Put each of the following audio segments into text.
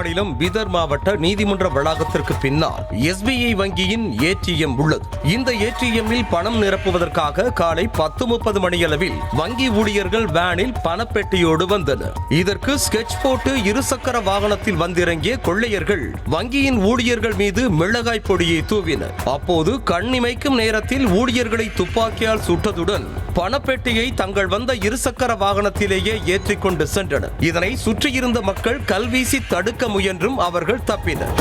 மாநிலம் பீதர் மாவட்ட நீதிமன்ற வளாகத்திற்கு பின்னால் SBI வங்கியின் ATM உள்ளது. இந்த ATMில் பணம் நிரப்புவதற்காக காலை 10:30 மணியளவில் வங்கி ஊழியர்கள் வேனில் பணப்பெட்டியோடு வந்தனர். இதற்கு ஸ்கெட்ச் போட்டு இருசக்கர வாகனத்தில் வந்திறங்கிய கொள்ளையர்கள் வங்கியின் ஊழியர்கள் மீது மிளகாய் பொடியை தூவினர். அப்போது கண்ணிமைக்கும் நேரத்தில் ஊழியர்களை துப்பாக்கியால் சுட்டதுடன் பணப்பெட்டியை தங்கள் வந்த இருசக்கர வாகனத்திலேயே ஏற்றிக்கொண்டு சென்றனர். இதனை சுற்றியிருந்த மக்கள் கல்வீசி தடுக்க முயன்றும் அவர்கள் தப்பினர்.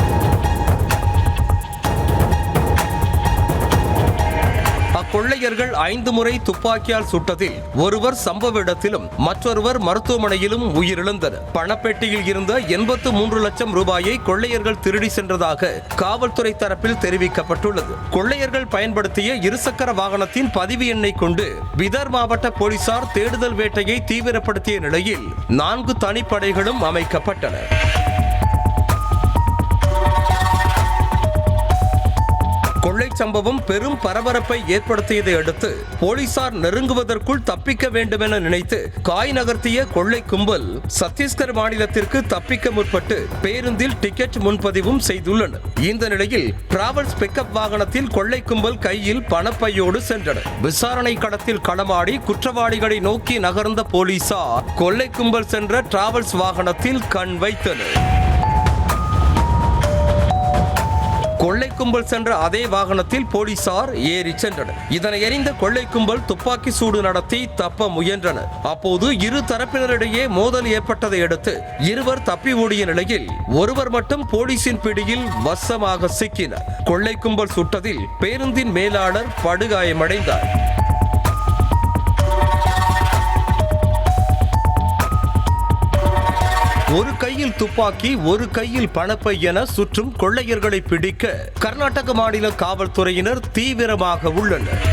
கொள்ளையர்கள் 5 முறை துப்பாக்கியால் சுட்டதில் ஒருவர் சம்பவ இடத்திலும் மற்றொருவர் மருத்துவமனையிலும் உயிரிழந்தனர். பணப்பெட்டியில் இருந்த 83 லட்சம் ரூபாயை கொள்ளையர்கள் திருடி சென்றதாக காவல்துறை தரப்பில் தெரிவிக்கப்பட்டுள்ளது. கொள்ளையர்கள் பயன்படுத்திய இருசக்கர வாகனத்தின் பதிவு எண்ணை கொண்டு பீதர் மாவட்ட போலீசார் தேடுதல் வேட்டையை தீவிரப்படுத்திய நிலையில் 4 தனிப்படைகளும் அமைக்கப்பட்டன. கொள்ளை சம்பவம் பெரும் பரபரப்பை ஏற்படுத்தியதை அடுத்து போலீசார் நெருங்குவதற்குள் தப்பிக்க வேண்டும் என நினைத்து காய் நகர்த்திய கொள்ளை கும்பல் சத்தீஸ்கர் மாநிலத்திற்கு தப்பிக்க முற்பட்டு பேருந்தில் டிக்கெட் முன்பதிவும் செய்துள்ளனர். இந்த நிலையில் டிராவல்ஸ் பிக்கப் வாகனத்தில் கொள்ளை கும்பல் கையில் பணப்பையோடு சென்றனர். விசாரணை களத்தில் களமாடி குற்றவாளிகளை நோக்கி நகர்ந்த போலீசார் கொள்ளை கும்பல் சென்ற டிராவல்ஸ் வாகனத்தில் கண் வைத்தனர். கொள்ளை கும்பல் சென்ற அதே வாகனத்தில் போலீசார் ஏறி சென்றனர். இதனை அறிந்த கொள்ளை கும்பல் துப்பாக்கி சூடு நடத்தி தப்ப முயன்றனர். அப்போது இரு தரப்பினரிடையே மோதல் ஏற்பட்டதை அடுத்து இருவர் தப்பி ஓடிய நிலையில் ஒருவர் மட்டும் போலீசின் பிடியில் வசமாக சிக்கினார். கொள்ளை கும்பல் சுட்டதில் பேருந்தின் மேலாளர் படுகாயமடைந்தார். ஒரு கையில் துப்பாக்கி ஒரு கையில் பணப்பை என சுற்றும் கொள்ளையர்களை பிடிக்க கர்நாடக மாநில காவல்துறையினர் தீவிரமாக உள்ளனர்.